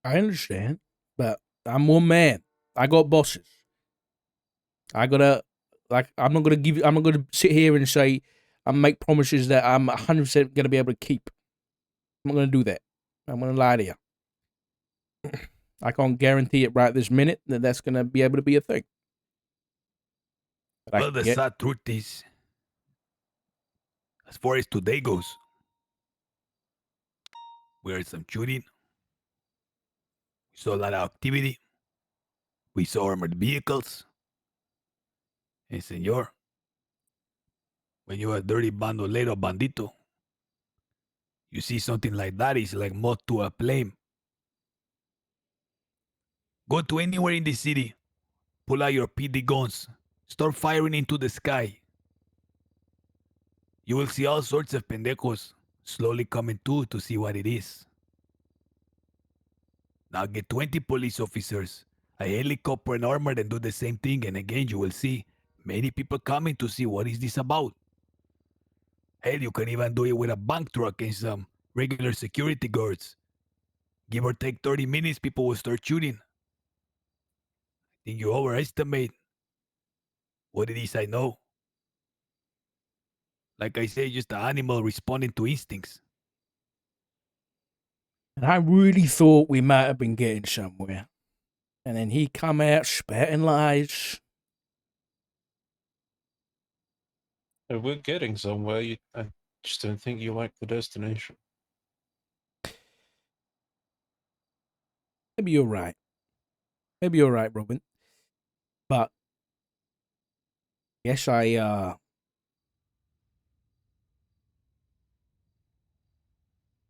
I understand, but I'm one man. I got bosses. I gotta I'm not gonna sit here and say and make promises that I'm 100% gonna be able to keep. I'm not gonna do that. I'm gonna lie to you. I can't guarantee it right this minute that that's gonna be able to be a thing. But Well, the sad truth is, as far as today goes, we heard some shooting. We saw a lot of activity. We saw armored vehicles. And senor, when you're a dirty bandolero bandito, you see something like that, it's like moth to a flame. Go to anywhere in the city, pull out your PD guns, start firing into the sky. You will see all sorts of pendejos slowly coming to see what it is. Now get 20 police officers, a helicopter and armor and do the same thing, and again you will see many people coming to see what is this about. Hell, you can even do it with a bank truck and some regular security guards. Give or take 30 minutes, people will start shooting. I think you overestimate what it is I know. Like I say, just an animal responding to instincts. And I really thought we might have been getting somewhere. And then he come out spouting lies. We're getting somewhere. I just don't think you like the destination. Maybe you're right. Maybe you're right, Robin. But yes, I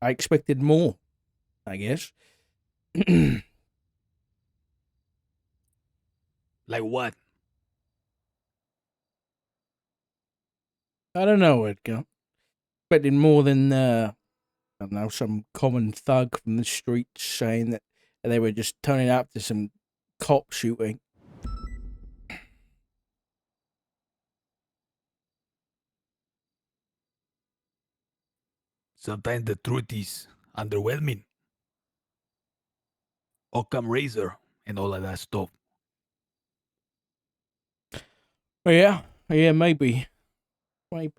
expected more, I guess. Like what? I don't know, Edgar. Expected more than I don't know, some common thug from the streets saying that they were just turning up to some cop shooting. Sometimes the truth is underwhelming. Occam Razor and all of that stuff. Yeah, maybe. Can't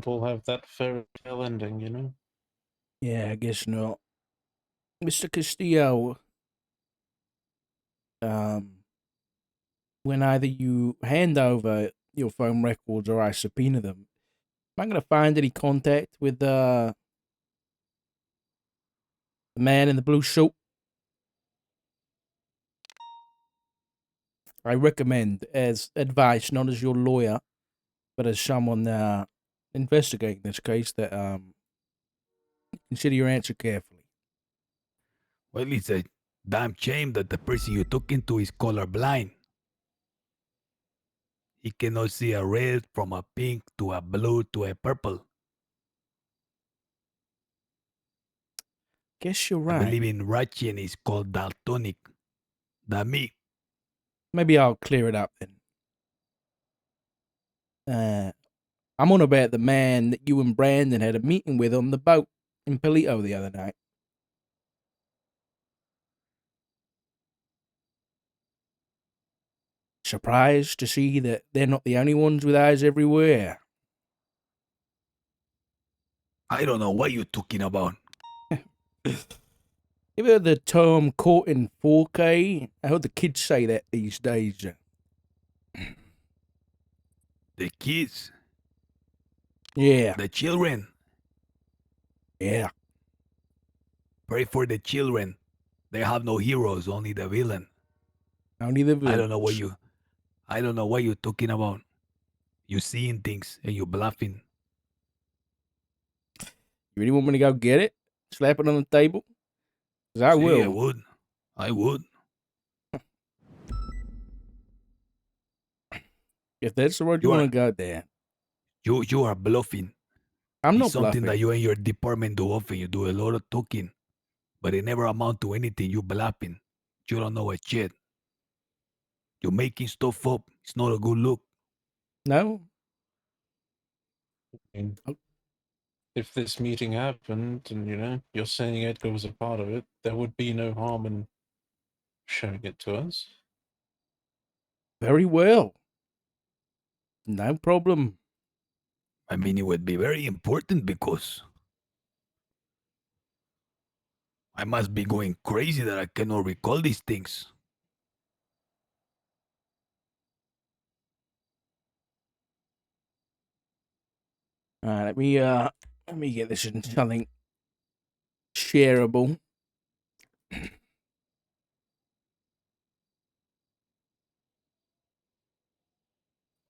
all have that fairy tale ending, you know? Yeah, I guess not. Mr. Castillo, when either you hand over your phone records or I subpoena them, am I going to find any contact with the man in the blue suit? I recommend, as advice, not as your lawyer, but as someone investigating this case, that consider your answer carefully. Well, it's a damn shame that the person you took into is colorblind. He cannot see a red from a pink to a blue to a purple. Guess you're I right. believe in Russian is called daltonic. That me. Maybe I'll clear it up then. I'm on about the man that you and Brandon had a meeting with on the boat in Palito the other night. Surprised to see that they're not the only ones with eyes everywhere. I don't know what you're talking about. You ever heard the term caught in 4K? I heard the kids say that these days. The kids. Yeah. The children. Yeah. Pray for the children. They have no heroes, only the villain. Only the villains. I don't know what you're talking about. You seeing things and you bluffing. You really want me to go get it? Slap it on the table? 'Cause I will. I would. I would. If that's the road you want to go there. You are bluffing. I'm not It's something bluffing. that you and your department do often. You do a lot of talking, but it never amount to anything. You bluffing. You don't know a shit. You're making stuff up. It's not a good look. No. And if this meeting happened and, you're saying Edgar was a part of it, there would be no harm in showing it to us. Very well. No problem. I mean, it would be very important because I must be going crazy that I cannot recall these things. All right, let me get this in something shareable.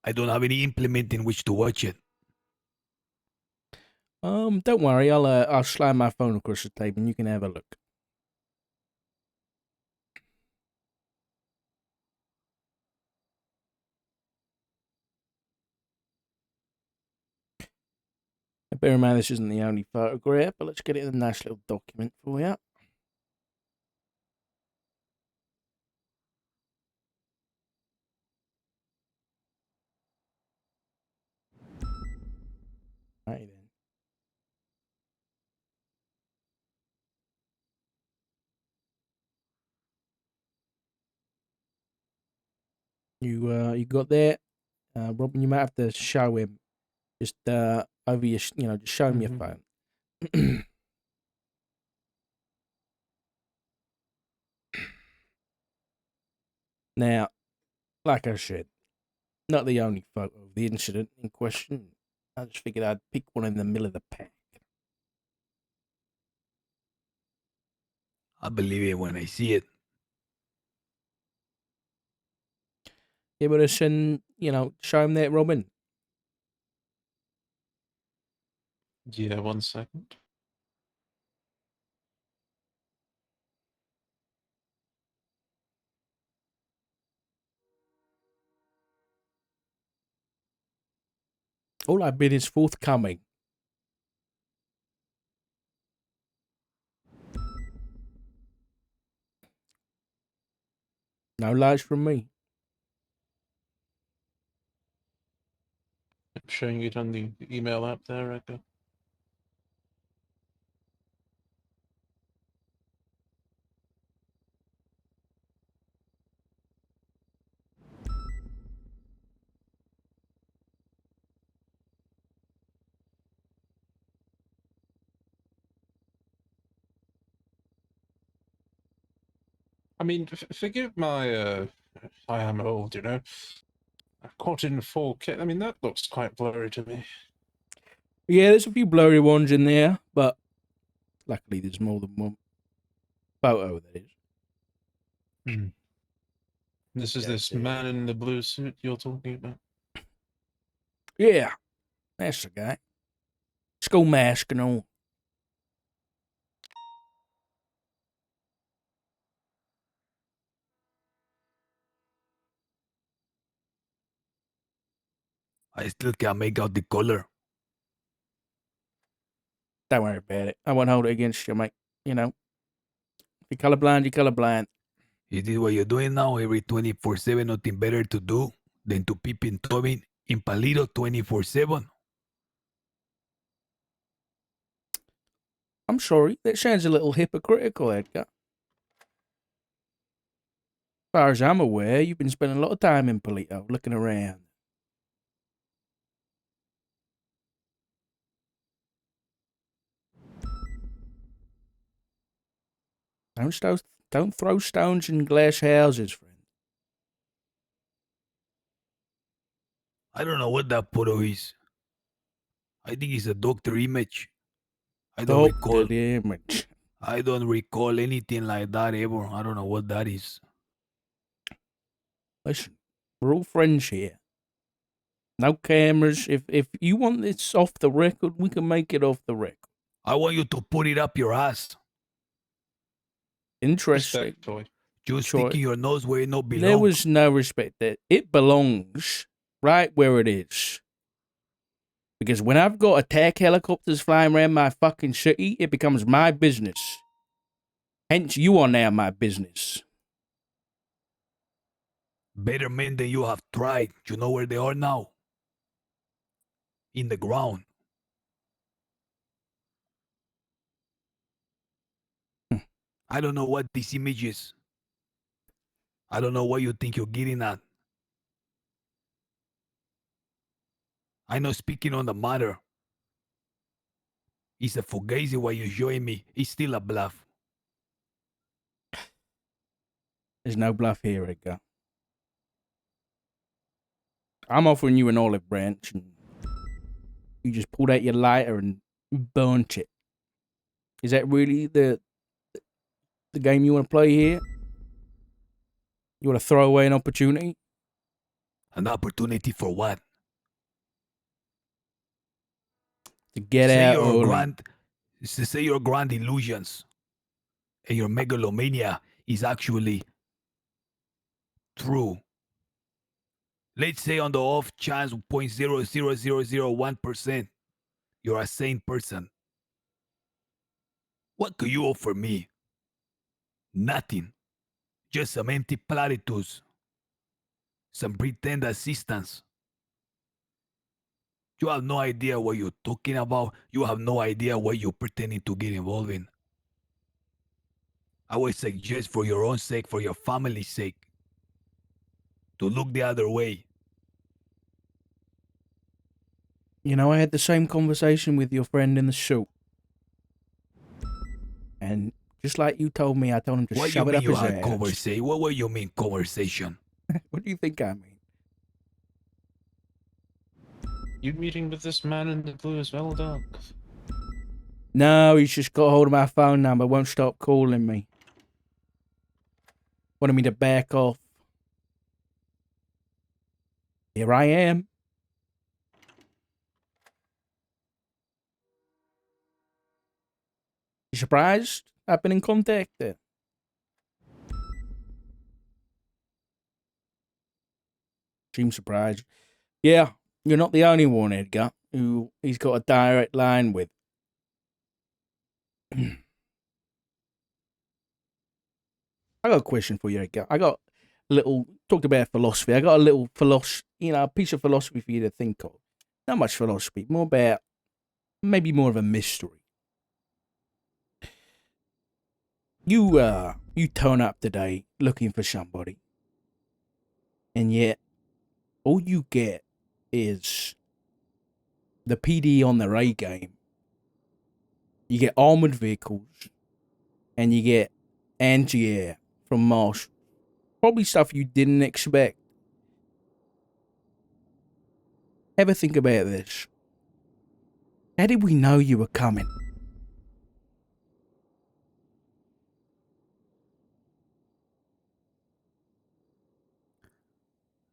I don't have any implement in which to watch it. Don't worry, I'll slide my phone across the table and you can have a look. Bear in mind this isn't the only photograph, but let's get it in a nice little document for you. Right then. You got that? Robin, you might have to show him. Just over your, just show him your phone. Now, like I said, not the only photo of the incident in question. I just figured I'd pick one in the middle of the pack. I believe it when I see it. Able to send, show him that, Robin. Yeah, 1 second. All I've been is forthcoming. No lies from me. I'm showing it on the email app there, Edgar. I mean, forgive my, I am old, I caught in 4K. I mean, that looks quite blurry to me. Yeah, there's a few blurry ones in there, but luckily there's more than one photo, that is. This is this man in the blue suit you're talking about? Yeah, that's the guy. Skull mask and all. I still can't make out the color. Don't worry about it. I won't hold it against you, mate. If you're colorblind, you're colorblind. Is this what you're doing now? Every 24/7, nothing better to do than to peep in Tobin in Palito 24/7. I'm sorry, that sounds a little hypocritical, Edgar. As far as I'm aware, you've been spending a lot of time in Polito, looking around. Don't throw stones in glass houses, friend. I don't know what that photo is. I think it's a doctor image. I don't recall. The image. I don't recall anything like that ever. I don't know what that is. Listen, we're all friends here. No cameras. If you want this off the record, we can make it off the record. I want you to put it up your ass. Interesting. Respect, toy. You're sticking your nose where it no belongs. There was no respect there. It belongs right where it is. Because when I've got attack helicopters flying around my fucking city, it becomes my business. Hence, you are now my business. Better men than you have tried. You know where they are now? In the ground. I don't know what this image is. I don't know what you think you're getting at. I know speaking on the matter. It's a fugazi what you're showing me. It's still a bluff. There's no bluff here, Edgar. I'm offering you an olive branch, and you just pulled out your lighter and burnt it. Is that really the game you want to play here? You want to throw away an opportunity? An opportunity for what? To get Say out your early. say your grand illusions and your megalomania is actually true. Let's say on the off chance 0.00001% you're a sane person. What could you offer me? Nothing. Just some empty platitudes. Some pretend assistance. You have no idea what you're talking about. You have no idea what you're pretending to get involved in. I would suggest for your own sake, for your family's sake, to look the other way. You know, I had the same conversation with your friend in the suit. And just like you told me, I told him to What you shove it mean up you his had ass. conversation? What do you mean conversation? What do you think I mean? You meeting with this man in the blue as well, Doc? No, he's just got hold of my phone number, won't stop calling me. Wanted me to back off. Here I am. You surprised? I've been in contact there. Seems surprised. Yeah, you're not the only one, Edgar, who he's got a direct line with. I got a question for you, Edgar. I got a little, talked about philosophy. I got a little a piece of philosophy for you to think of. Not much philosophy, more about, maybe more of a mystery. You turn up today looking for somebody, and yet all you get is the PD on their A game. You get armored vehicles, and you get anti-air from Marshall. Probably stuff you didn't expect. Ever think about this? How did we know you were coming?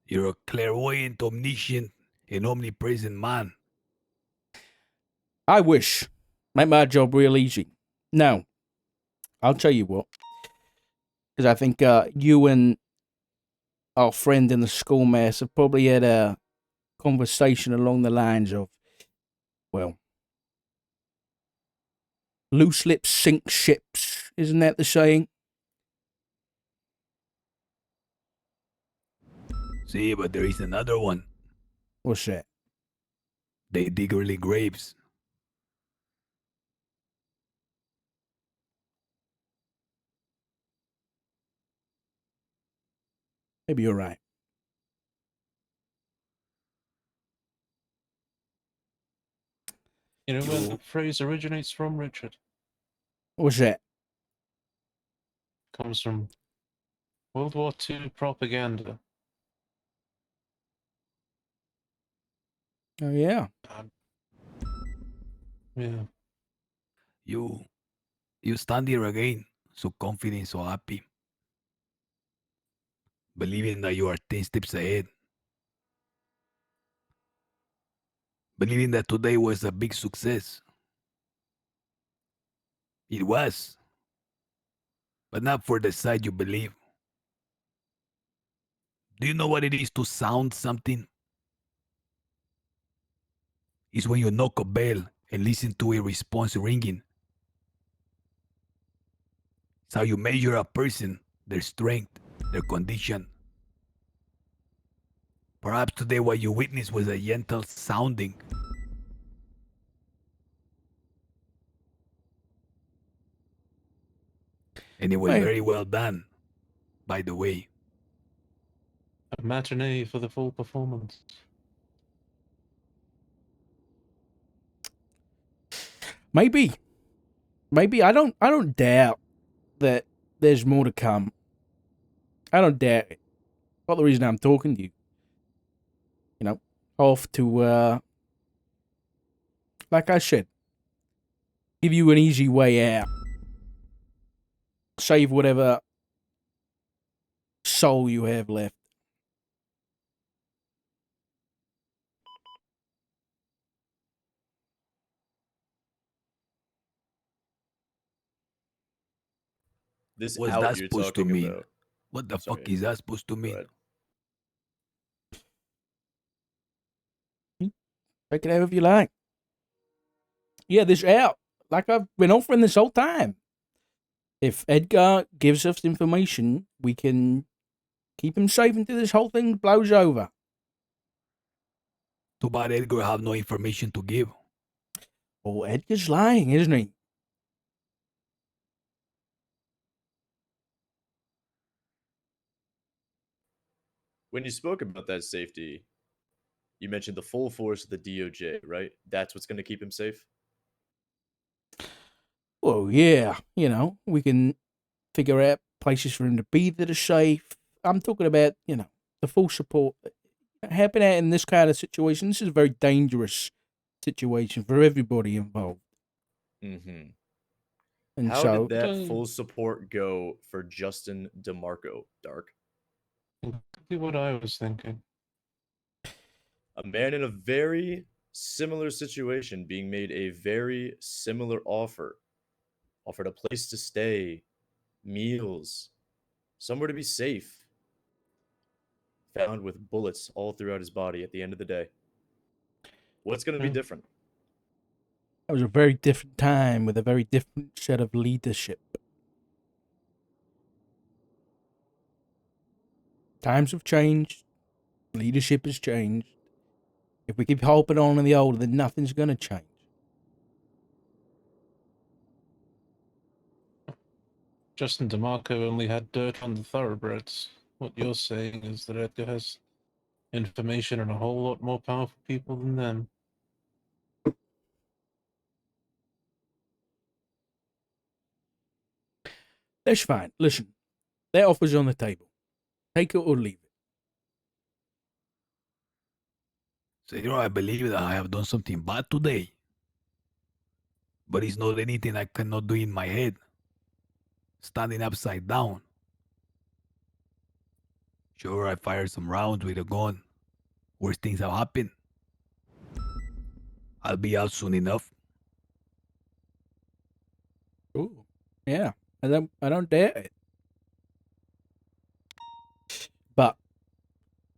You're a clairvoyant, omniscient, and omnipresent man. I wish. Make my job real easy. No, I'll tell you what. Because I think you and our friend in the schoolmaster have probably had a conversation along the lines of, well, loose lips sink ships. Isn't that the saying? See, but there is another one. What's that? They dig early graves. Maybe you're right. You know where the phrase originates from, Richard? What's that? Comes from World War II propaganda. Oh, yeah. Yeah. You stand here again, so confident, so happy. Believing that you are 10 steps ahead. Believing that today was a big success. It was. But not for the side you believe. Do you know what it is to sound something? It's when you knock a bell and listen to a response ringing. It's how you measure a person, their strength, their condition. Perhaps today what you witnessed was a gentle sounding. And it was Hey. very well done, by the way. A matinee for the full performance. Maybe I don't doubt that there's more to come. I don't doubt it. Not the reason I'm talking to you. You know, off to like I said, give you an easy way out. Save whatever soul you have left. This What's out that you're supposed to talking mean? about. What the Sorry. fuck is that supposed to Go mean? ahead. Take it however you like. Yeah, this out. Like I've been offering this whole time. If Edgar gives us information, we can keep him safe until this whole thing blows over. Too bad Edgar have no information to give. Oh, Edgar's lying, isn't he? When you spoke about that safety, you mentioned the full force of the DOJ, right? That's what's going to keep him safe? Well, yeah, you know, we can figure out places for him to be that are safe. I'm talking about, you know, the full support. Happening out in this kind of situation, this is a very dangerous situation for everybody involved. Mm-hmm. And How so, did that full support go for Justin DeMarco, Dark? Exactly what I was thinking. A man in a very similar situation being made a very similar offer. Offered a place to stay, meals, somewhere to be safe. Found with bullets all throughout his body at the end of the day. What's going to be Yeah. different? that was a very different time with a very different set of leadership. Times have changed. Leadership has changed. If we keep hopping on in the old, then nothing's going to change. Justin DeMarco only had dirt on the thoroughbreds. What you're saying is that Edgar has information on a whole lot more powerful people than them. That's fine. Listen, that offer's on the table. Take it or leave it. Senor, I believe that I have done something bad today. But it's not anything I cannot do in my head. Standing upside down. Sure, I fired some rounds with a gun. Worse things have happened. I'll be out soon enough. Ooh, yeah. I don't doubt it. But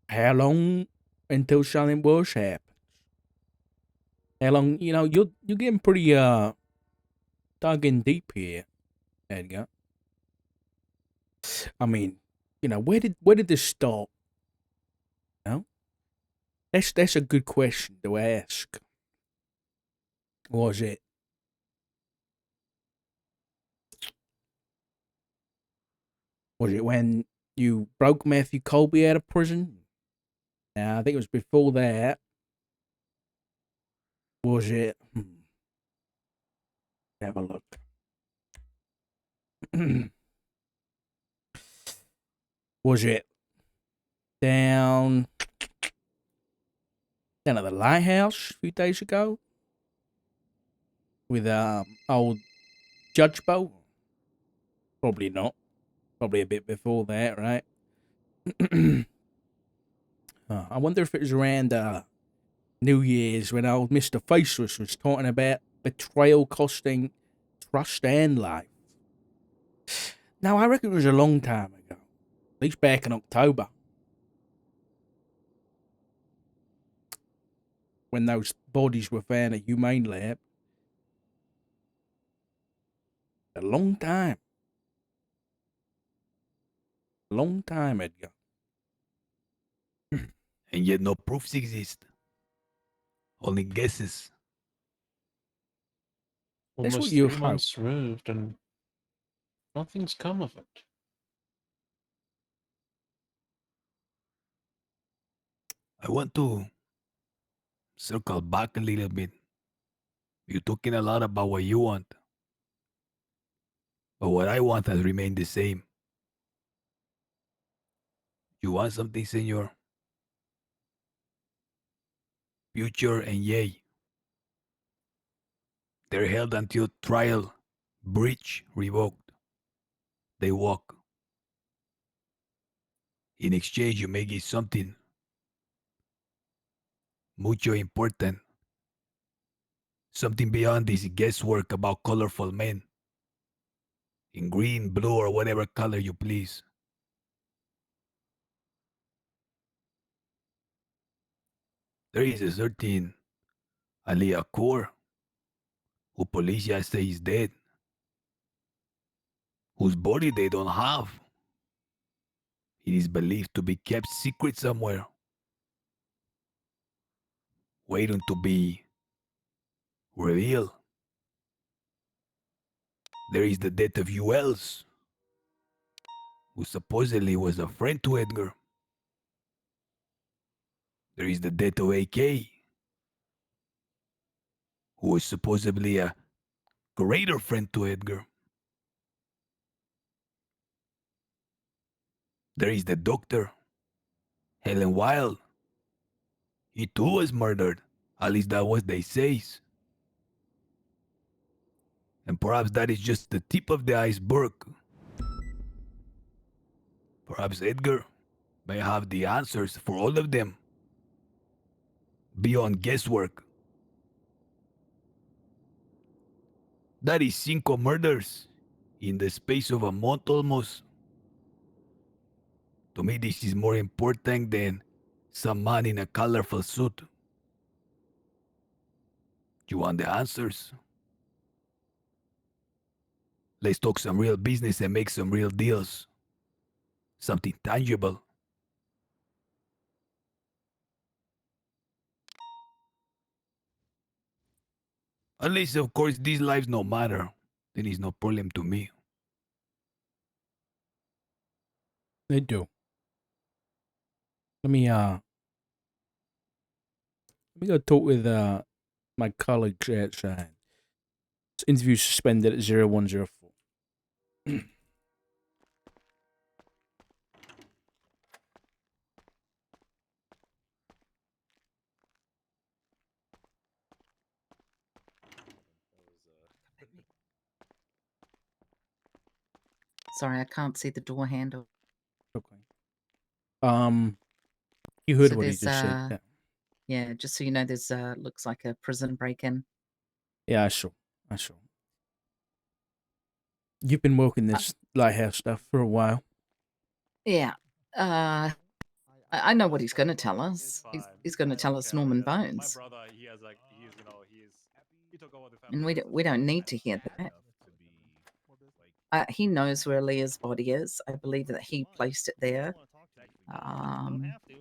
how long until something worse happens? How long? You know, you're getting pretty dug in deep here, Edgar. I mean, you know, where did this start? You know, that's a good question to ask. Was it when you broke Matthew Colby out of prison? I think it was before that. Was it? Have a look. Was it down at the lighthouse a few days ago with old Judge Bo? Probably not. Probably a bit before that, right? I wonder if it was around New Year's when old Mr. Faceless was talking about betrayal costing trust and life. Now, I reckon it was a long time ago. At least back in October. When those bodies were found at Humane Lab. A long time. Long time, Edgar. And yet no proofs exist. Only guesses. That's what Almost you 3 hope. months removed, and Nothing's come of it. I want to circle back a little bit. You're talking a lot about what you want, but what I want has remained the same. You want something, senor? Future and yay. They're held until trial, breach revoked. They walk. In exchange, you may get something mucho important. Something beyond this guesswork about colorful men. In green, blue, or whatever color you please. There is a certain Alia Kaur, who policia say is dead, whose body they don't have. It is believed to be kept secret somewhere, waiting to be revealed. There is the death of Wells, who supposedly was a friend to Edgar. There is the death of AK, who was supposedly a greater friend to Edgar. There is the doctor, Helen Wilde. He too was murdered. At least that was they says. And perhaps that is just the tip of the iceberg. Perhaps Edgar may have the answers for all of them. Beyond guesswork. That is 5 murders in the space of a month almost. To me, this is more important than some man in a colorful suit. You want the answers? Let's talk some real business and make some real deals. Something tangible. Unless, of course, these lives no matter, then it's no problem to me. They do. Let me go talk with my colleagues outside. This interview suspended at 0104. Sorry, I can't see the door handle. Okay. You heard So what he there's, just said. Yeah, just so you know, there's looks like a prison break-in. Yeah, I saw. You've been working this lighthouse stuff for a while. Yeah. I know what he's going to tell us. He's going to tell us Norman Bones. My brother, he has like, he took over the And family. we don't need to hear that. He knows where Leah's body is. I believe that he placed it there.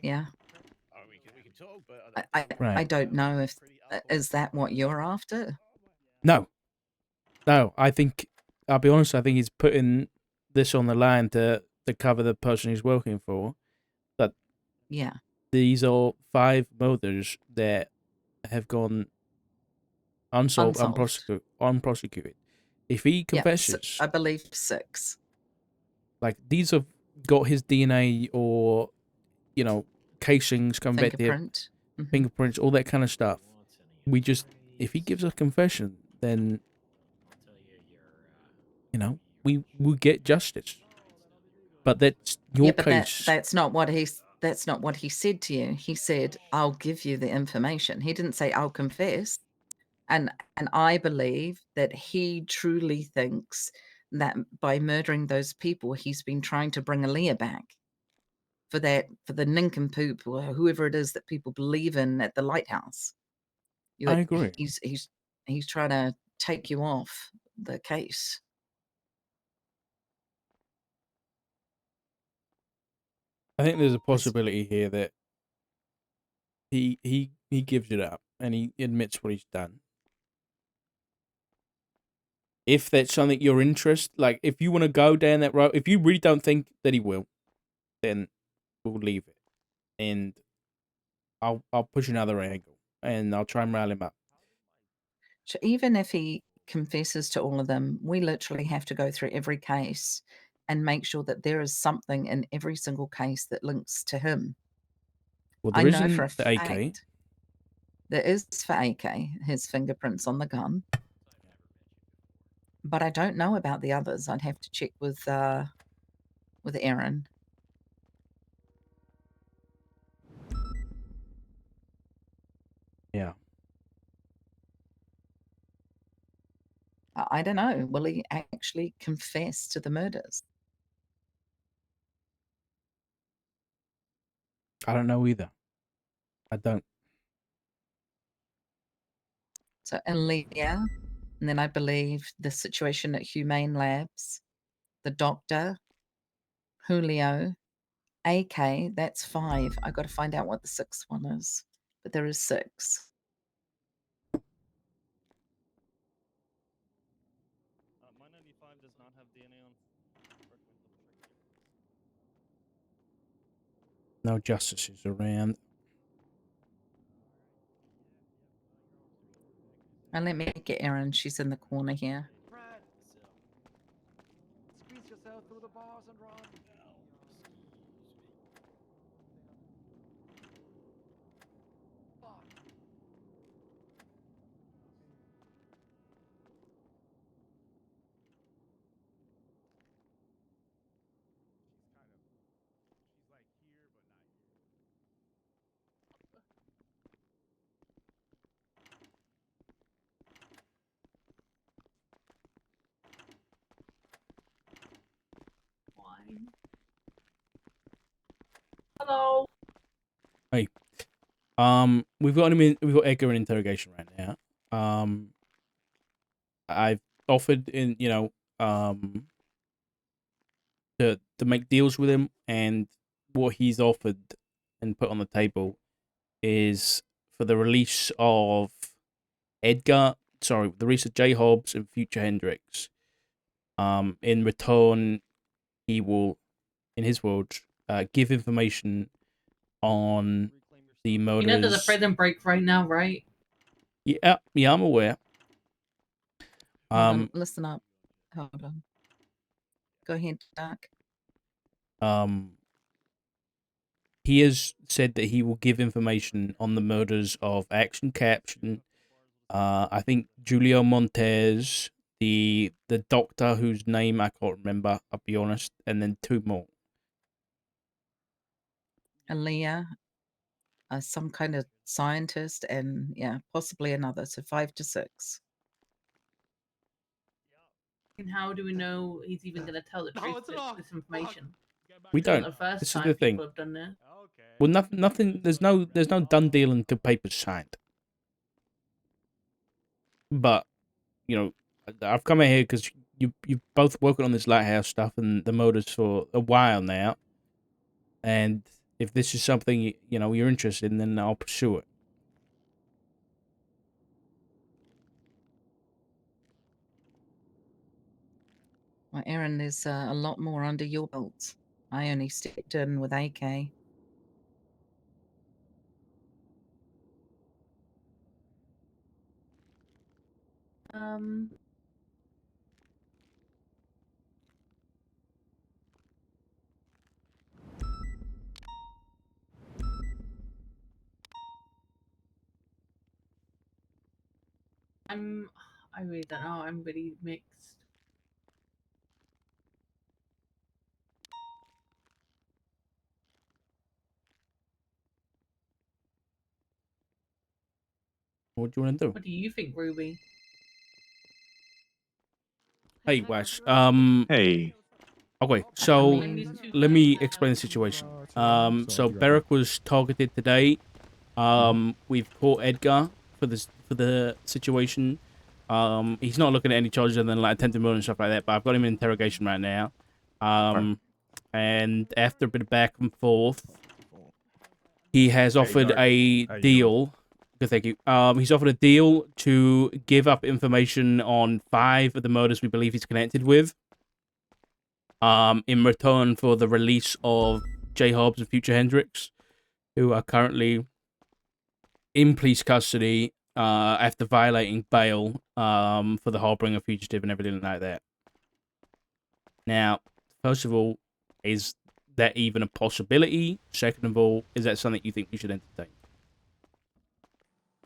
Yeah. I Right. don't know if is that what you're after? No, I think, I'll be honest, I think he's putting this on the line to cover the person he's working for. But Yeah. these are 5 murders that have gone unsolved, unprosecuted. If he confesses, I believe 6. like, these have got his DNA or, casings come back there, Fingerprint. Mhm. fingerprints, all that kind of stuff. We just, if he gives a confession, then, we will get justice. But that's your case. That's not what he said to you. He said, "I'll give you the information." He didn't say, "I'll confess." And I believe that he truly thinks that by murdering those people, he's been trying to bring Aaliyah back for the nincompoop or whoever it is that people believe in at the lighthouse. I agree. He's trying to take you off the case. I think there's a possibility here that he gives it up and he admits what he's done. if that's something you're interested, like if you want to go down that road, if you really don't think that he will, then we'll leave it, and I'll push another angle, and I'll try and rile him up. So even if he confesses to all of them, we literally have to go through every case and make sure that there is something in every single case that links to him. Well, I there know for a isn't the AK. fact there is for AK his fingerprints on the gun, but I don't know about the others. I'd have to check with Aaron. Yeah. I don't know. Will he actually confess to the murders? I don't know either. I don't. So Leah, and then I believe the situation at Humane Labs, the doctor, Julio, AK, that's 5. I got to find out what the 6th one is, but there is 6. My 95 does not have DNA on. No justices around. And let me get Erin. She's in the corner here. Squeeze yourself through the bars and run. Hello. Hey, we've got him in. We've got Edgar in interrogation right now. I've offered to make deals with him, and what he's offered and put on the table is for the release of the release of J Hobbs and Future Hendrix. In return, he will, in his words, give information on the murders. You know there's a prison break right now, right? Yeah, I'm aware. Hold on, listen up. Hold on. Go ahead, Dark. He has said that he will give information on the murders of Action Caption, I think Julio Montez, the doctor whose name I can't remember, I'll be honest, and then 2 more. Aaliyah, some kind of scientist, and yeah, possibly another. So 5 to 6. And how do we know he's even going to tell the No, truth it's with locked. this information? We It's not don't. the first This is time the thing. people have done this. Okay. Well, nothing. There's no done deal until papers signed. But I've come in here because you've both working on this lighthouse stuff and the motors for a while now, and if this is something you're interested in, then I'll pursue it. Well, Aaron, there's a lot more under your belt. I only stepped in with AK. I really don't know. I'm really mixed. What do you want to do? What do you think, Ruby? Hey, Wes. Hey. Okay, I so mean, let me explain the situation. So Beric was targeted today. We've caught Edgar for the situation. He's not looking at any charges other than like attempted murder and stuff like that. But I've got him in interrogation right now. And after a bit of back and forth, he has offered a deal Good, thank you. He's offered a deal to give up information on 5 of the murders we believe he's connected with. In return for the release of J. Hobbs and Future Hendricks, who are currently in police custody after violating bail for the harboring of fugitive and everything like that. Now, first of all, is that even a possibility? Second of all, is that something you think we should entertain?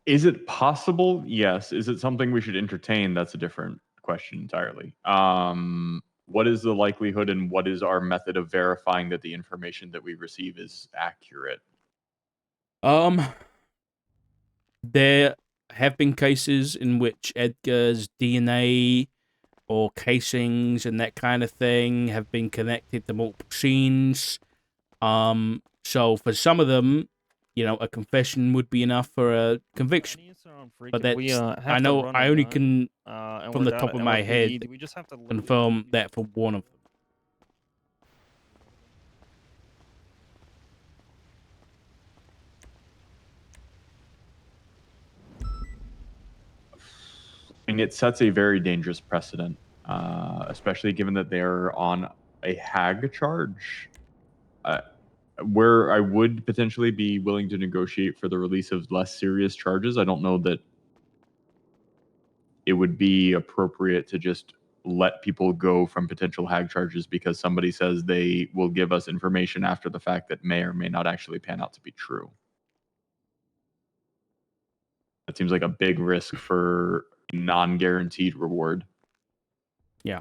Is it possible? Yes. Is it something we should entertain? That's a different question entirely. What is the likelihood and what is our method of verifying that the information that we receive is accurate? There have been cases in which Edgar's DNA or casings and that kind of thing have been connected to multiple scenes. So for some of them, you know, a confession would be enough for a conviction. But that's, I know, I only can, from the top of my head, confirm that for one of them. And it sets a very dangerous precedent, especially given that they're on a HAG charge. Where I would potentially be willing to negotiate for the release of less serious charges, I don't know that it would be appropriate to just let people go from potential HAG charges because somebody says they will give us information after the fact that may or may not actually pan out to be true. That seems like a big risk for non-guaranteed reward. Yeah.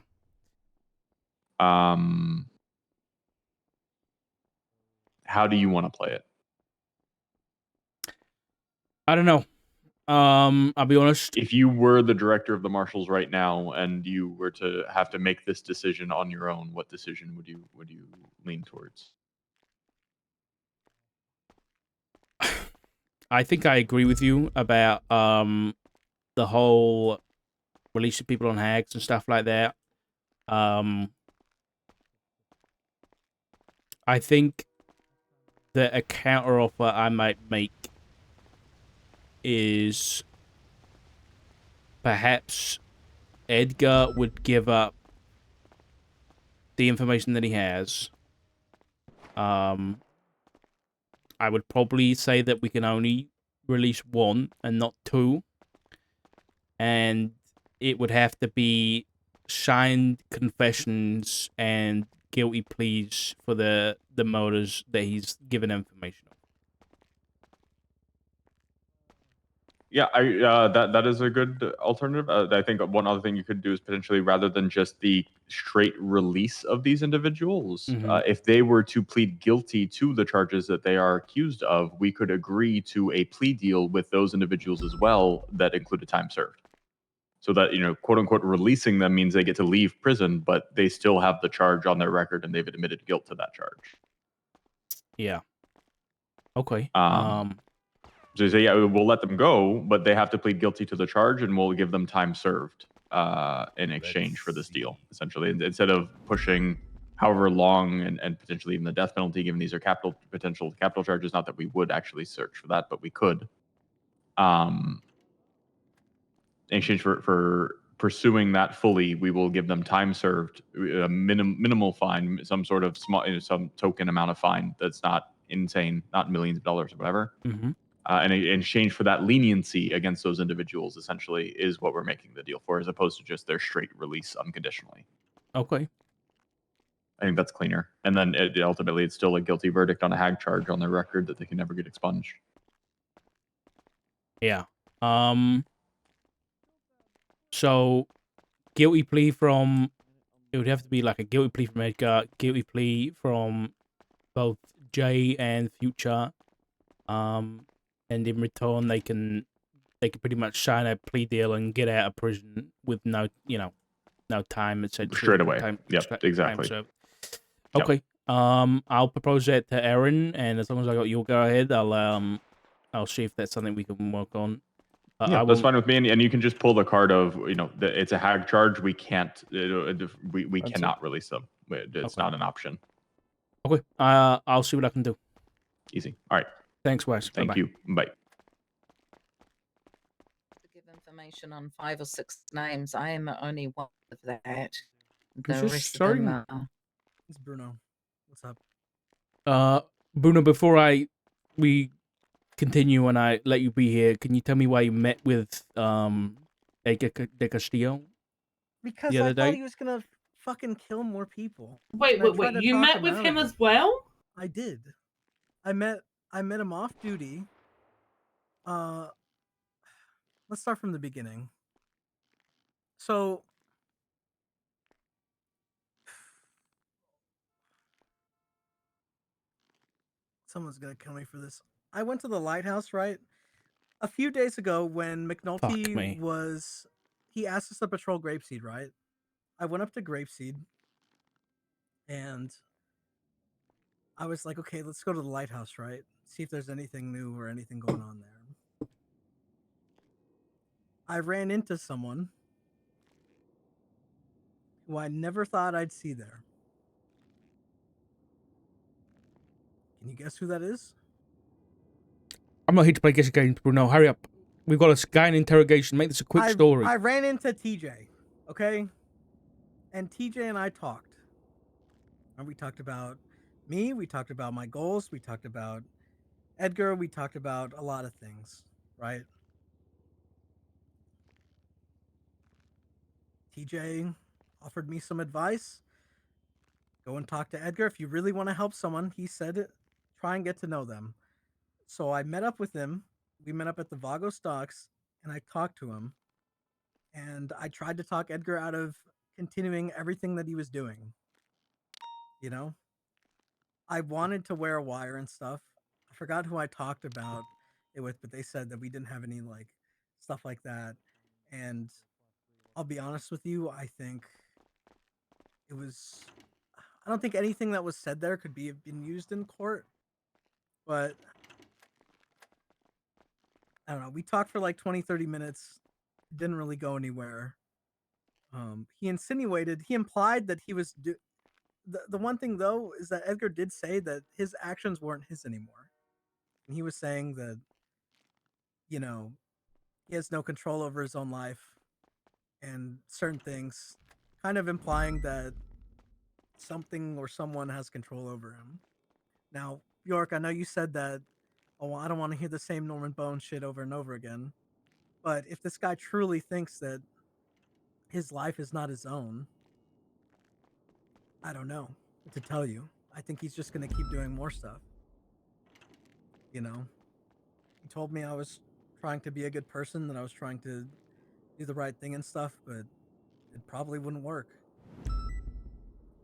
How do you want to play it? I don't know. I'll be honest. If you were the director of the marshals right now and you were to have to make this decision on your own, what decision would you lean towards? I think I agree with you about the whole releasing people on hags and stuff like that. I think that a counter offer I might make is perhaps Edgar would give up the information that he has. I would probably say that we can only release 1 and not 2. And it would have to be signed confessions and guilty pleas for the murders that he's given information on. Yeah, that is a good alternative. I think one other thing you could do is potentially, rather than just the straight release of these individuals, if they were to plead guilty to the charges that they are accused of, we could agree to a plea deal with those individuals as well that included time served. So that, you know, quote unquote, releasing them means they get to leave prison, but they still have the charge on their record and they've admitted guilt to that charge. Yeah. Okay. So you say, yeah, we'll let them go, but they have to plead guilty to the charge, and we'll give them time served in exchange for this deal, essentially. Instead of pushing however long and potentially even the death penalty, given these are potential capital charges. Not that we would actually search for that, but we could. In exchange for pursuing that fully, we will give them time served, a minimal fine, some sort of small, some token amount of fine that's not insane, not millions of dollars or whatever. And in exchange for that leniency against those individuals, essentially, is what we're making the deal for, as opposed to just their straight release unconditionally. Okay. I think that's cleaner. And then ultimately, it's still a guilty verdict on a HAG charge on their record that they can never get expunged. Yeah. So, guilty plea from... It would have to be like a guilty plea from Edgar, guilty plea from both Jay and Future. And in return, they can pretty much sign a plea deal and get out of prison with no time, etc. Straight away. Yep, exactly. Okay. Yep. I'll propose that to Aaron, and as long as I got your go ahead, I'll see if that's something we can work on. Yeah, that's fine with me, and you can just pull the card of, it's a HAG charge. We can't, we cannot release them. It's not an option. Okay. I'll see what I can do. Easy. All right. Thanks, Wes. Thank you. Bye. information on 5 or 6 names. I am only one of that. Who's The this? rest of Sorry? them are. It's Bruno. What's up? Bruno, before we continue and I let you be here, can you tell me why you met with Edgar de Castillo? Because The I other thought day? he was gonna fucking kill more people. Wait, And I wait, tried wait. to You talk met with out him of as it. well? I did. I met him off duty. Let's start from the beginning. So someone's gonna kill me for this. I went to the lighthouse, right? A few days ago when Fuck McNulty me. he asked us to patrol Grapeseed, right? I went up to Grapeseed and I was like, okay, let's go to the lighthouse, right? See if there's anything new or anything going on there. I ran into someone who I never thought I'd see there. Can you guess who that is? I'm not here to play guess games, Bruno. Hurry up. We've got a guy in interrogation. Make this a quick story. I ran into TJ, okay? And TJ and I talked. And we talked about me, we talked about my goals, we talked about Edgar, we talked about a lot of things, right? TJ offered me some advice. Go and talk to Edgar. If you really want to help someone, he said, try and get to know them. So I met up with him. We met up at the Vago Stocks, and I talked to him. And I tried to talk Edgar out of continuing everything that he was doing. You know? I wanted to wear a wire and stuff. I forgot who I talked about it with, but they said that we didn't have any like stuff like that. And I'll be honest with you, I think it was I don't think anything that was said there could have been used in court. But I don't know. We talked for like 20-30 minutes. Didn't really go anywhere. He implied that he was the one thing though is that Edgar did say that his actions weren't his anymore. And he was saying that, you know, he has no control over his own life and certain things, kind of implying that something or someone has control over him. Now, York, I know you said that, oh, I don't want to hear the same Norman Bones shit over and over again. But if this guy truly thinks that his life is not his own, I don't know what to tell you. I think he's just going to keep doing more stuff. You know? He told me I was trying to be a good person, that I was trying to do the right thing and stuff, but it probably wouldn't work.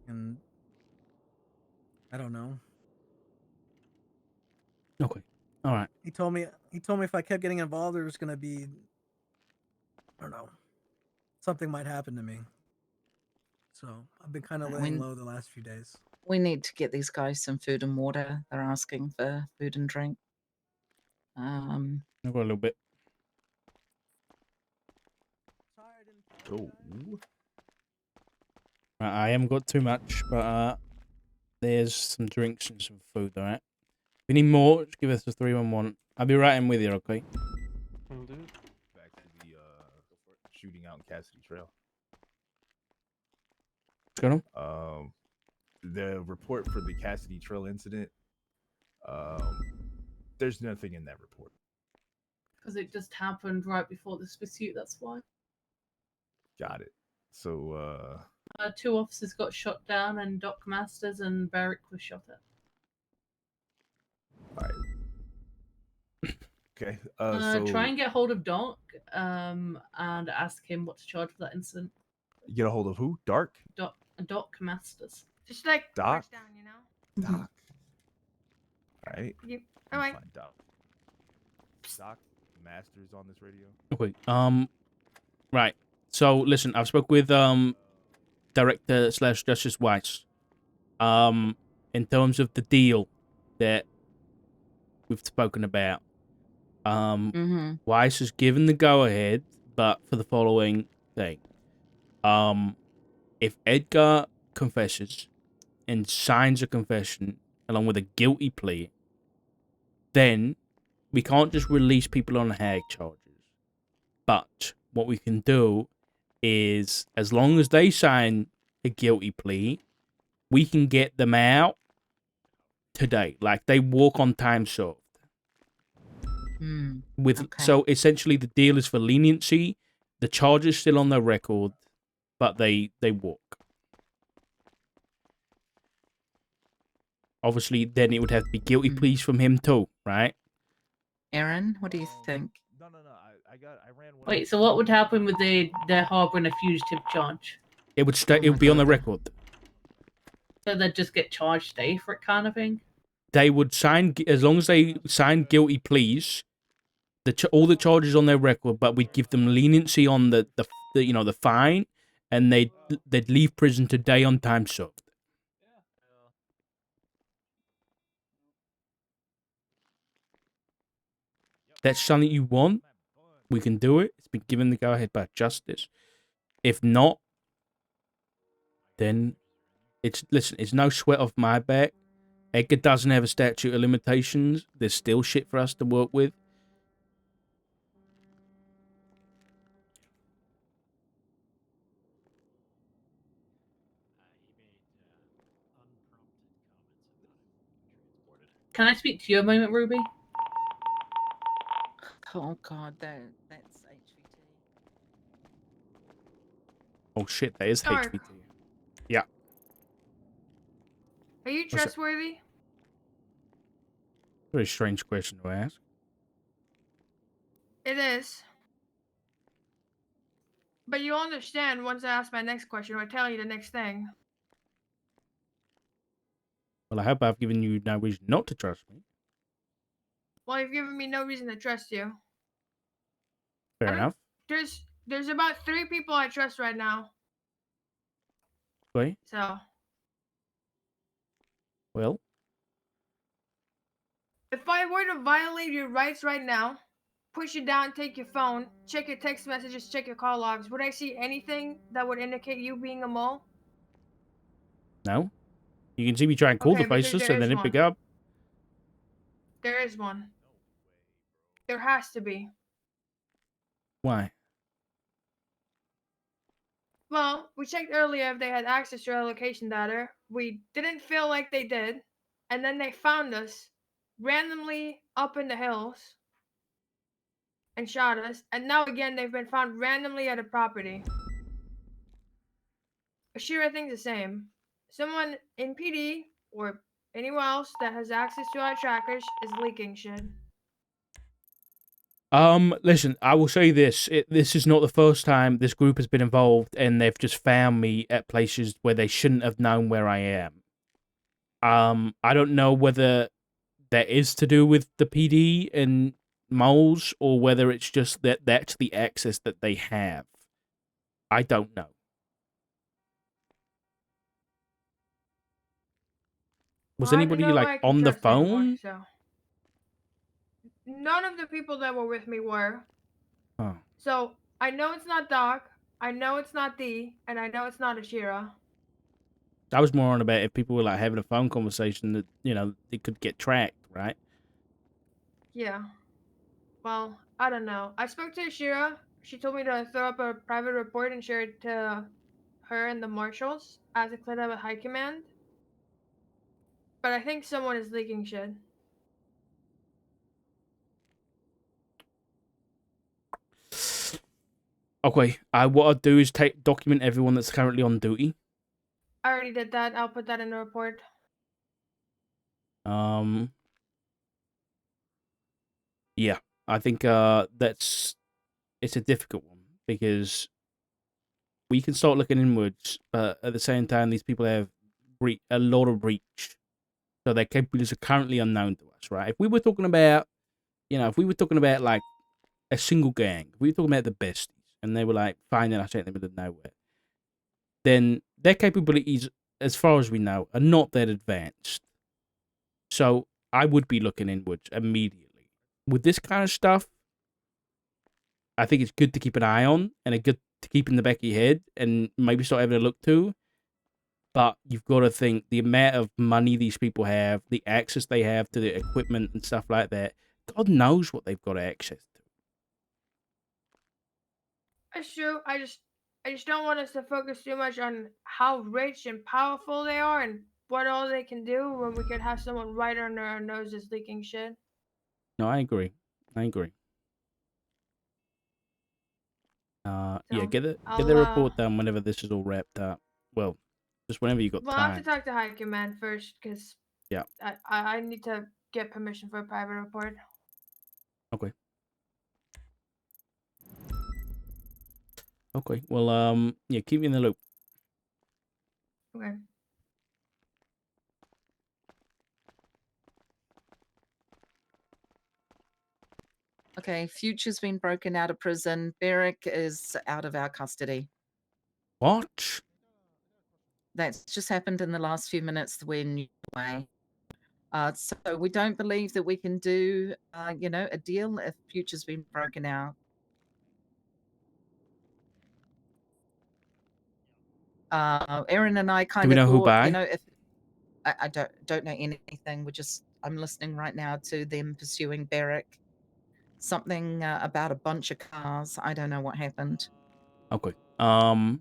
And I don't know. Okay. All right. He told me if I kept getting involved, there was going to be, I don't know, something might happen to me. So I've been kind of laying low the last few days. We need to get these guys some food and water. They're asking for food and drink. I've got a little bit. Oh. Right, I haven't got too much, but there's some drinks and some food, alright? If you need more, just give us a 311. I'll be right in with you, okay? Will do. Back to the shooting out in Cassidy Trail. What's going on? The report for the Cassidy Trail incident. There's nothing in that report. Because it just happened right before this pursuit, that's why. Got it. So 2 officers got shot down and Doc Masters and Barrick was shot at. all right. Okay. So Try and get hold of Doc and ask him what to charge for that incident. get a hold of who? Doc. Doc Masters. Just like Doc? march down, you know. Doc. All right. You, all right. Find Doc. Doc Masters on this radio. Okay. Right. So listen, I've spoke with Director / Justice Weiss. In terms of the deal that we've spoken about, Weiss has given the go ahead, but for the following thing. If Edgar confesses and signs a confession along with a guilty plea, then we can't just release people on hag charges. But what we can do is, as long as they sign a guilty plea, we can get them out today. Like, they walk on time served. With okay. So essentially the deal is for leniency. The charge is still on their record, but they walk. Obviously, then it would have to be guilty pleas from him too, right? Aaron, what do you think? No. I ran one. Wait, so what would happen with the harboring a fugitive charge? It would stay. It would be on the record. So they'd just get charged today for it, kind of thing. They would sign, as long as they sign guilty pleas. All the charges on their record, but we'd give them leniency on the fine, and they'd leave prison today on time served. That's something you want, we can do it. It's been given the go-ahead by justice. If not, then it's no sweat off my back. Edgar doesn't have a statute of limitations. There's still shit for us to work with. Can I speak to you a moment, Ruby? Oh God, that's HVT. Oh shit, that is Dark. HVT. Yeah. Are you What's that? trustworthy? Very strange question to ask. It is. But you'll understand once I ask my next question or I tell you the next thing. Well, I hope I've given you no reason not to trust me. Well, you've given me no reason to trust you. Fair enough. There's about 3 people I trust right now. Okay. So Well, if I were to violate your rights right now, push you down, take your phone, check your text messages, check your call logs, would I see anything that would indicate you being a mole? no. You can see me try and call Okay, the because places there and is then it pick one. up. There is one. There has to be. Why? Well, we checked earlier if they had access to our location data. We didn't feel like they did. And then they found us randomly up in the hills and shot us. And now again, they've been found randomly at a property. Ashira thinks the same. Someone in PD or anyone else that has access to our trackers is leaking shit. Listen, I will say this. This is not the first time this group has been involved and they've just found me at places where they shouldn't have known where I am. I don't know whether that is to do with the PD and moles or whether it's just that that's the access that they have. I don't know. Was Well, I anybody know like I can on the trust anymore, phone? so. None of the people that were with me were. Oh. So I know it's not Doc, I know it's not Dee, and I know it's not Ashira. I was more on about if people were like having a phone conversation that, it could get tracked, right? Yeah. Well, I don't know. I spoke to Ashira. She told me to throw up a private report and share it to her and the marshals as a clip of a high command. But I think someone is leaking shit. Okay, what I'll do is document everyone that's currently on duty. I already did that. I'll put that in the report. Yeah, I think it's a difficult one because we can start looking inwards, but at the same time, these people have a lot of reach, so their capabilities are currently unknown to us, right? If we were talking about, like a single gang, if we were talking about the besties, and they were like finding us out in the middle of nowhere, then their capabilities, as far as we know, are not that advanced. So I would be looking inwards immediately. With this kind of stuff, I think it's good to keep an eye on and good to keep in the back of your head and maybe start having a look to. But you've got to think the amount of money these people have, the access they have to the equipment and stuff like that. God knows what they've got access to. That's true. I just don't want us to focus too much on how rich and powerful they are and what all they can do when we could have someone right under our noses leaking shit. No, I agree. I agree. Yeah, So get the I'll report done whenever this is all wrapped up. Well, just whenever you got we'll have time. to talk to High Command first because Yeah. I need to get permission for a private report. Okay. Okay. Well, yeah, keep me in the loop. Okay. Okay, Future's been broken out of prison. Beric is out of our custody. What? That's just happened in the last few minutes when you were away. So we don't believe that we can do, a deal if Future's been broken out. Aaron and I kind we of know who thought, by? if I don't know anything. I'm listening right now to them pursuing Beric. Something about a bunch of cars. I don't know what happened. Okay. All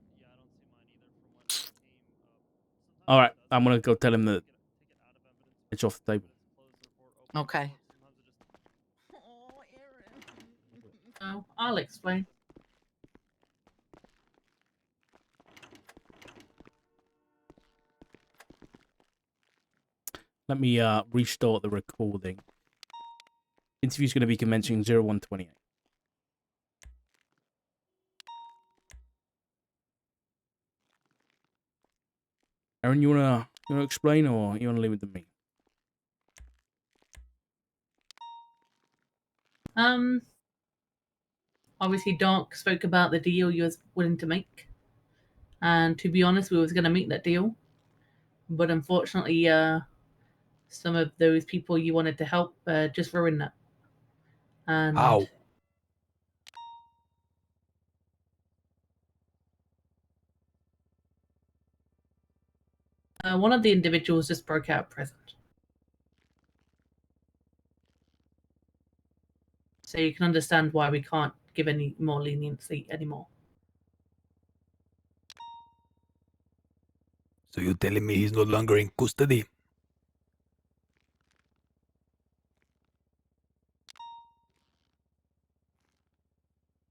right. I'm gonna go tell him that it's off the table. Okay. Oh, I'll explain. Let me restart the recording. Interview's gonna be commencing 0128. Aaron, you wanna explain or you wanna leave it to me? Obviously, Doc spoke about the deal you was willing to make, and to be honest, we was going to make that deal, but unfortunately, some of those people you wanted to help just ruined that. And How? one of the individuals just broke out of prison. So you can understand why we can't give any more leniency anymore. So you're telling me he's no longer in custody?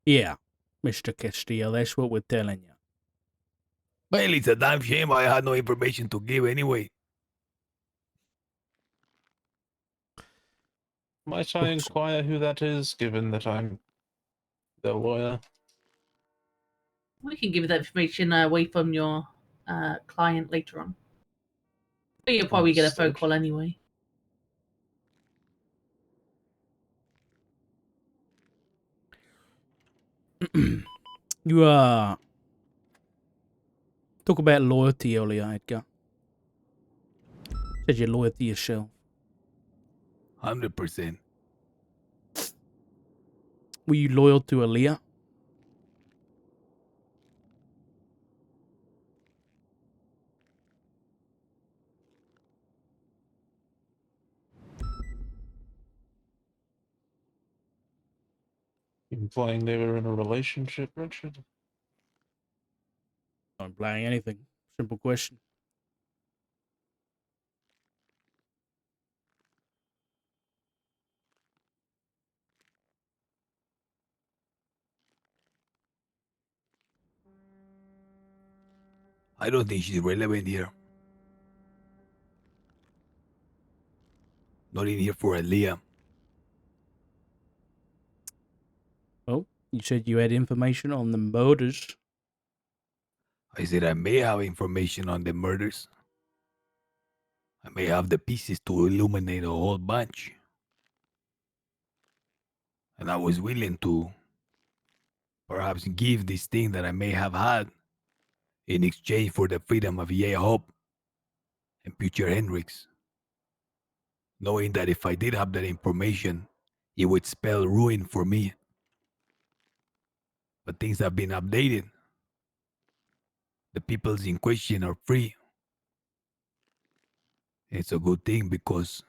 Yeah, Mr. Castillo, that's what we're telling you. Well, it's a damn shame I had no information to give anyway. Might I inquire who that is, given that I'm the lawyer? We can give that information away from your client later on. But you'll probably get a phone call anyway. You talk about loyalty earlier, Edgar. Said you're loyal to yourself. 100%. Were you loyal to Aaliyah? Implying they were in a relationship, Richard? Not implying anything. Simple question. I don't think she's relevant here. Not in here for Aaliyah. Well, you said you had information on the murders. I said I may have information on the murders. I may have the pieces to illuminate a whole bunch. And I was willing to perhaps give this thing that I may have had in exchange for the freedom of Ye Hope and future Hendrix. Knowing that if I did have that information, it would spell ruin for me. But things have been updated. The peoples in question are free. It's a good thing because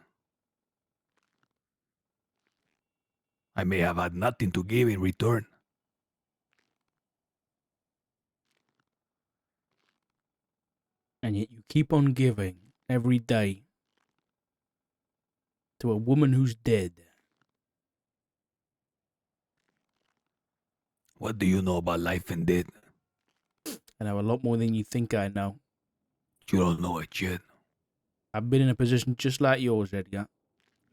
I may have had nothing to give in return. And yet you keep on giving every day to a woman who's dead. What do you know about life and death? I know a lot more than you think I know. You don't know it yet. I've been in a position just like yours, Edgar.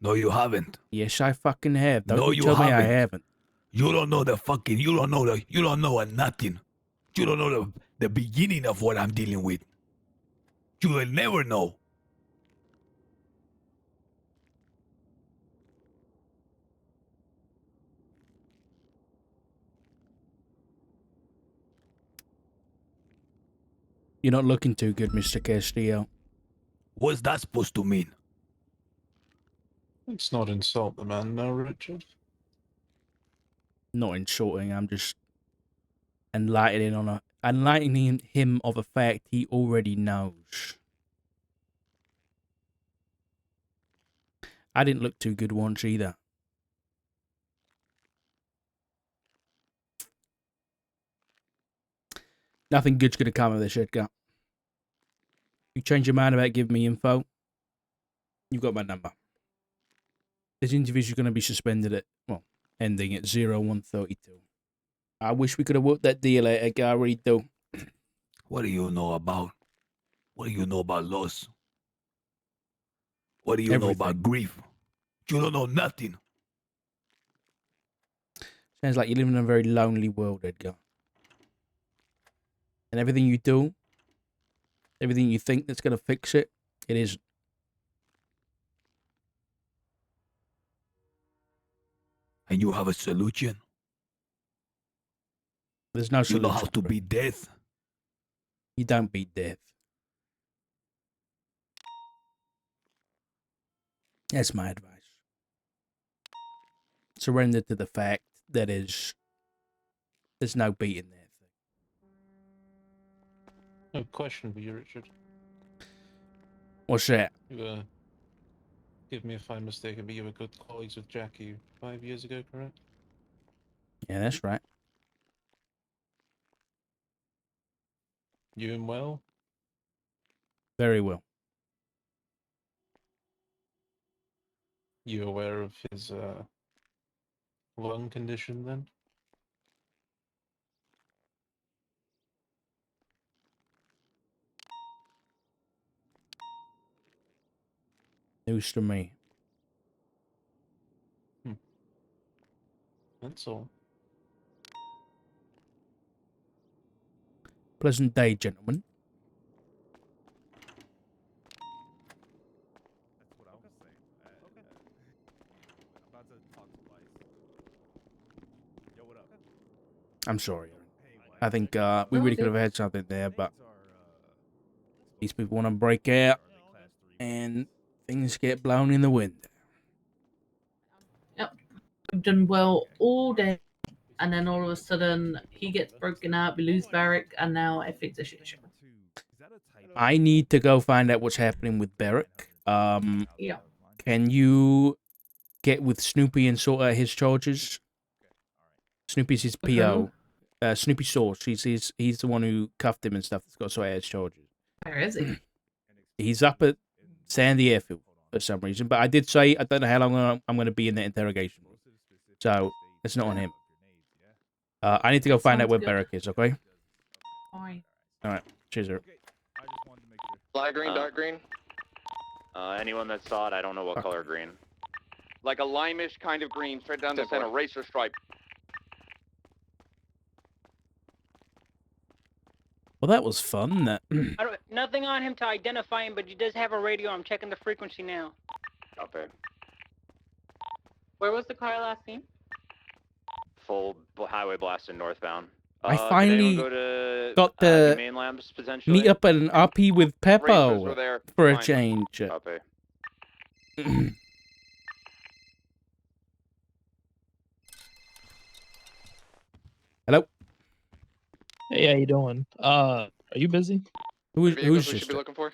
No, you haven't. Yes, I fucking have. Don't No, you you tell me I haven't. haven't. You don't know the fucking. You don't know nothing. You don't know the beginning of what I'm dealing with. You will never know. You're not looking too good, Mr. Castillo. What's that supposed to mean? Let's not insult the man now, Richard. Not insulting, I'm just enlightening him of a fact he already knows. I didn't look too good once either. Nothing good's gonna come of this, Edgar. You change your mind about giving me info, you've got my number. This interview's gonna be suspended at, well, ending at 0132. I wish we could have worked that deal out, Edgar, I really do. What do you know about? What do you know about loss? What do you know about grief? You don't know nothing. Sounds like you live in a very lonely world, Edgar. And everything you do, everything you think that's going to fix it, it isn't. And you have a solution. There's no You solution. know how to beat death. You don't beat death. That's my advice. Surrender to the fact that there's no beating that thing. No question for you, Richard. What's that? You give me if I'm mistaken, but you were good colleagues with Jackie 5 years ago, correct? Yeah, that's right. You and well? Very well. You aware of his lung condition then? News to me. That's all. Pleasant day, gentlemen. That's what I was saying. Okay. I'm about to talk to Weiss. Yo, what up? I'm sorry. I think we really could have had something there, but these people want to break out and things get blown in the wind. Yep. We've done well all day, and then all of a sudden he gets broken out, we lose Barrick, and now everything's a shit show. I need to go find out what's happening with Barrick. Yeah. Can you get with Snoopy and sort out his charges? Snoopy's his PO. Snoopy Sauce. He's the one who cuffed him and stuff. That's got to sort out his charges. Where is he? He's up at Sandy Airfield for some reason. But I did say I don't know how long I'm going to be in that interrogation room. So it's not on him. I need to go find out where Barrick is, okay? Fine. Alright. Cheers, sir. Light green, dark green? Anyone that saw it, I don't know what color green. Like a limeish kind of green, straight down the center, racer stripe. Well, that was fun. That Nothing on him to identify him, but he does have a radio. I'm checking the frequency now. Okay. Where was the car last seen? Full highway blasting northbound. I Did finally anyone go to, got to main labs potentially? meet up at an RP with Racers were Peppo there. for a Fine. change. Copy. Hello. Hey, how you doing? Are you busy? Who's Vehicles we this? should be looking for?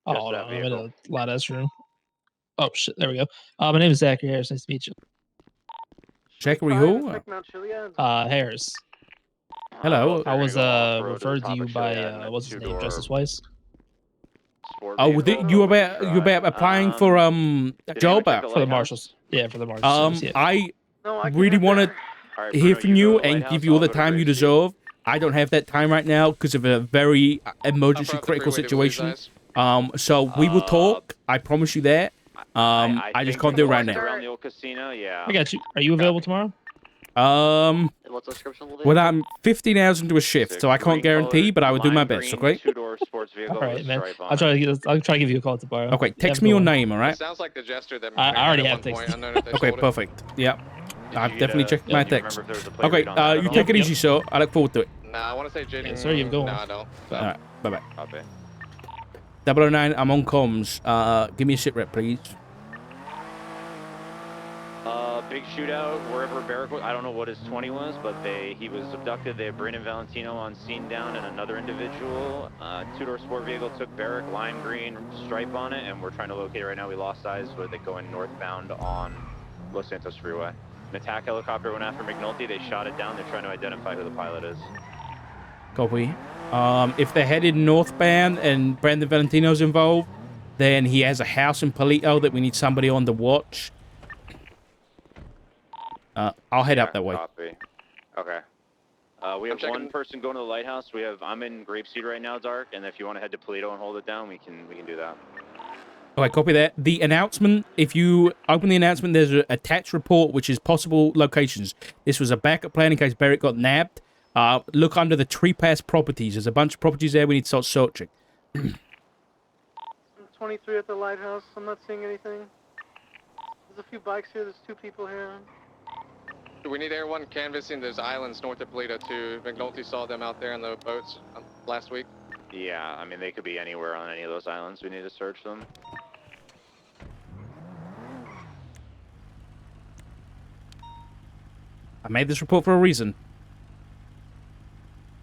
Oh, Just hold that on, I'm in vehicle. a lot S room. Oh shit, there we go. My name is Zachary Harris. Nice to meet you. Zachary who? Harris. Hello. I was off-road referred to you topic by Cheyenne, what's his name, two-door Justice Weiss. sport Oh, vehicle, you open about truck. applying for a Did anyone job? check the For the lighthouse? marshals. Yeah, for the marshals service. Yeah. I No, I can really head want to there. All right, hear Bruno, from you go you to the and lighthouse. give you all I'll the go to time you Grape Seed. deserve. I don't have that time right now because of a very emergency off the critical freeway to Belize situation. Eyes. So we will talk. I promise you that. I I just think can't do it right just now. around the old casino, yeah. I got you. Are you available tomorrow? What's the description? Well, I'm 15 hours into a shift, so I can't guarantee, but I will do my best. Okay. Two-door sports vehicle All with right, a man. stripe on I'll try to give you a call tomorrow. Okay. Have a Text good me your one. name. All It right. sounds like the jester that I already at have one point. texted. Unknown if they Okay. sold it. Perfect. Yep. I've you definitely get a- checked my do you text. remember if there was a plate Okay. read on that at You all? take it Yep. easy, sir. I look forward to it. Nah, I want to say JD. Yes, sir, you have a good one. Nah, I don't. All right. Bye bye. Copy. 009. I'm on comms. Give me a sit rep, please. Big shootout wherever Barrick was. I don't know what his 20 was, but he was abducted. They had Brandon Valentino on scene down and another individual. Two-door sport vehicle took Barrick, lime green stripe on it, and we're trying to locate it right now. We lost eyes where they going northbound on Los Santos Freeway. An attack helicopter went after McNulty. They shot it down. They're trying to identify who the pilot is. Copy. If they're headed northbound and Brandon Valentino's involved, then he has a house in Palito that we need somebody on the watch. I'll head up that way. Copy. Okay. We have one person going to the lighthouse. I'm in Grapeseed right now, Dark, and if you want to head to Polito and hold it down, we can do that. Okay, copy that. The announcement, if you open the announcement, there's an attached report, which is possible locations. This was a backup plan in case Barrett got nabbed. Look under the Tree Pass properties. There's a bunch of properties there we need to start searching. 23 at the lighthouse. I'm not seeing anything. There's a few bikes here. There's 2 people here. Do we need everyone canvassing those islands north of Polito too? McNulty saw them out there on the boats last week. Yeah, I mean, they could be anywhere on any of those islands. We need to search them. I made this report for a reason.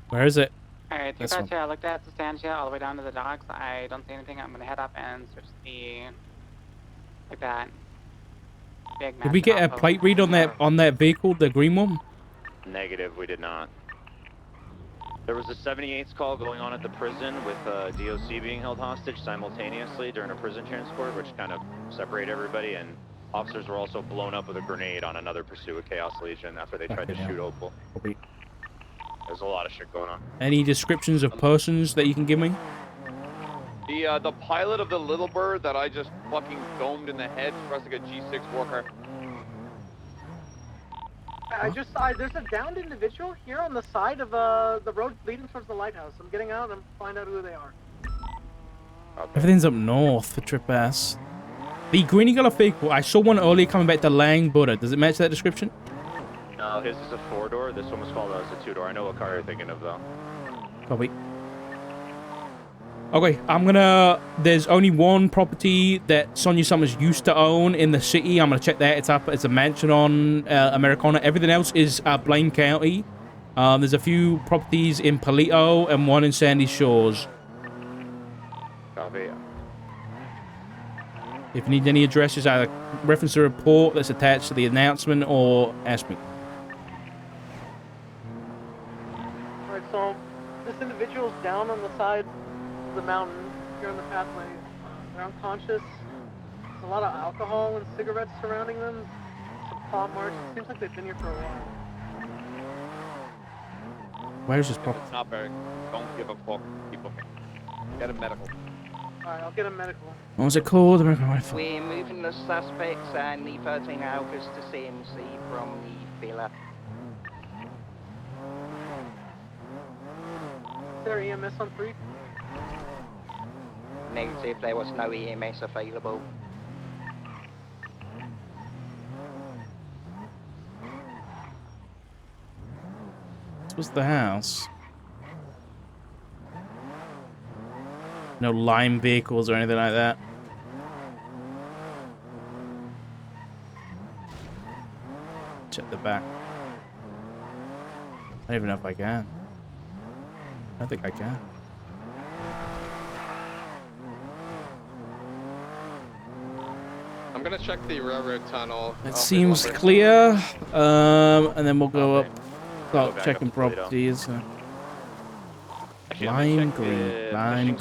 Where is it? Alright, This one. I looked at the stand here all the way down to the docks. I don't see anything. I'm gonna head up and search the like that. Big Did we get a plate read on that vehicle, the green one? Negative, we did not. There was a 78's call going on at the prison with DOC being held hostage simultaneously during a prison transport, which kind of separated everybody, and officers were also blown up with a grenade on another pursuit with Chaos Legion after they tried to shoot Opal. There's a lot of shit going on. Any descriptions of persons that you can give me? The pilot of the Little Bird that I just fucking domed in the head dressed like a G6 worker. I just saw there's a downed individual here on the side of the road leading towards the lighthouse. I'm getting out and find out who they are. Everything's up north for Trip Ass. The green and yellow vehicle, I saw one earlier coming back to Lang Buddha. Does it match that description? No, his is a 4-door. This one was called as a 2-door. I know what car you're thinking of, though. Copy. Okay, there's only one property that Sonia Summers used to own in the city. I'm gonna check that. It's a mansion on Americana. Everything else is Blaine County. There's a few properties in Palito and one in Sandy Shores. Copy. If you need any addresses, either reference the report that's attached to the announcement or ask me. Alright, so this individual's down on the side of the mountain here on the pathway. They're unconscious. There's a lot of alcohol and cigarettes surrounding them. Some paw marks. It seems like they've been here for a while. Where's this property? It's not Barrick. Don't give a fuck. Keep looking. Get a medical. Alright, I'll get a medical. What was it called? American Rifle. We're moving the suspects and the 13 Alphas to CMC from the villa. Is there EMS on 3? Negative, there was no EMS available. This was the house. No lime vehicles or anything like that. Check the back. I don't even know if I can. I don't think I can. I'm gonna check the railroad tunnel. It seems clear. And then we'll go up I'll go Start back up checking to Toledo. properties. Actually, I'm Lime gonna check green, the lime mission green.